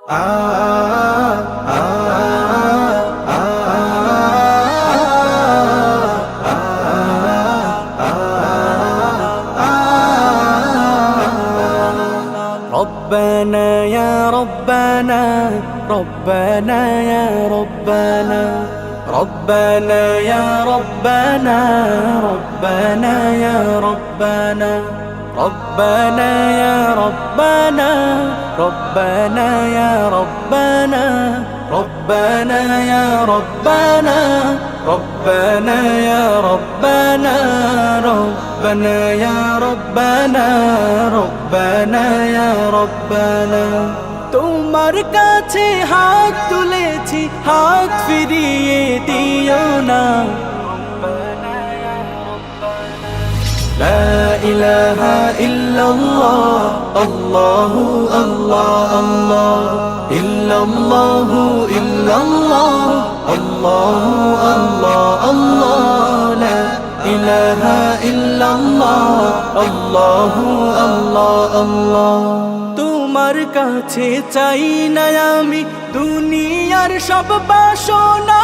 ربنا يا ربنا ربنا يا ربنا ربنا يا ربنا ربنا يا ربنا ربنا يا ربنا ربنا يا ربنا ربنا يا ربنا ربنا يا ربنا ربنا يا ربنا ربنا يا ربنا তোমার কাছে হাত তুলেছি হাত ফিরিয়ে দিও না لا إله إلا الله الله الله الله إلا الله إلا الله الله الله الله لا إله إلا الله الله الله الله তোমার কাছে চাই না আমি দুনিয়ার সব বাসনা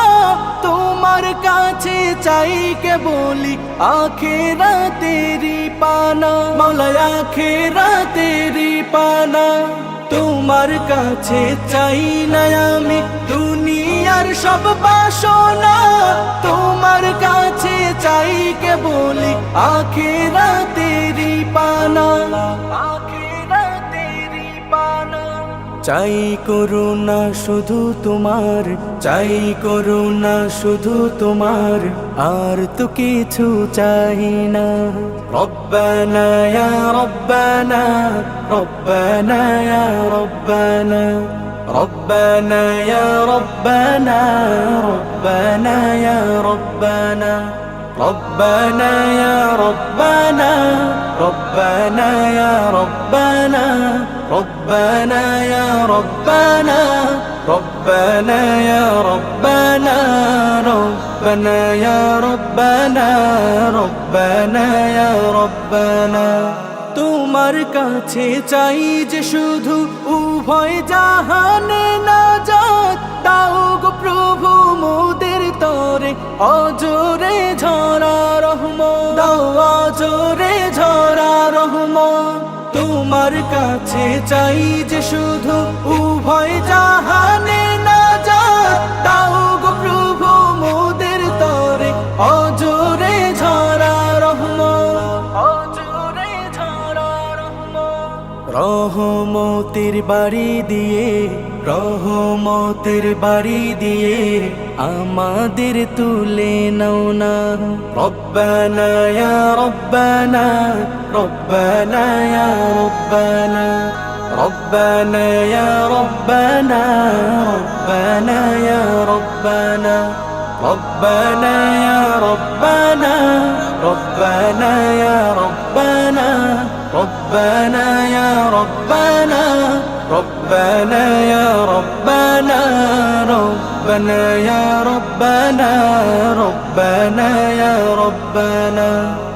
তোমার কাছে চাই কেবলি আখিরাতেরি পানা মাওলা আখিরাতেরি পানা তোমার কাছে চাই না আমি দুনিয়ার সব বাসনা তোমার কাছে চাই কেবলি আখিরাতেরি পানা চাই করুণা শুধু তোমার চাই করুণা শুধু তোমার আর তো কিছু চাই না রব্বানা ইয়া রব্বানা রব্বানা ইয়া রব্বানা ربنا يا ربنا ربنا يا ربنا ربنا يا ربنا ربنا يا ربنا ربنا يا ربنا ربنا يا ربنا ربنا يا ربنا ربنا يا ربنا তোমার কাছে চাই যে শুধু উভয় জাহানে নাজাত দাও গো প্রভু মোদের তরে অজরে ঝরা রহমত দাও অজরে ঝরা রহমত তোমার কাছে চাই যে শুধু উভয় জাহানে নাজাত দাও গো প্রভু মোদের তরে অজরে ঝরা রহমত অজরে ঝরা রহমত রহমতের বাড়ি দিয়ে রহমতের বাড়ি দিয়ে আমাদের তুলে নাও না রব্বানা ইয়া রব্বানা রব্বানা ইয়া রব্বানা ربنا يا ربنا ربنا يا ربنا ربنا يا ربنا ربنا يا ربنا ربنا يا ربنا ربنا يا ربنا ربنا يا ربنا ربنا يا ربنا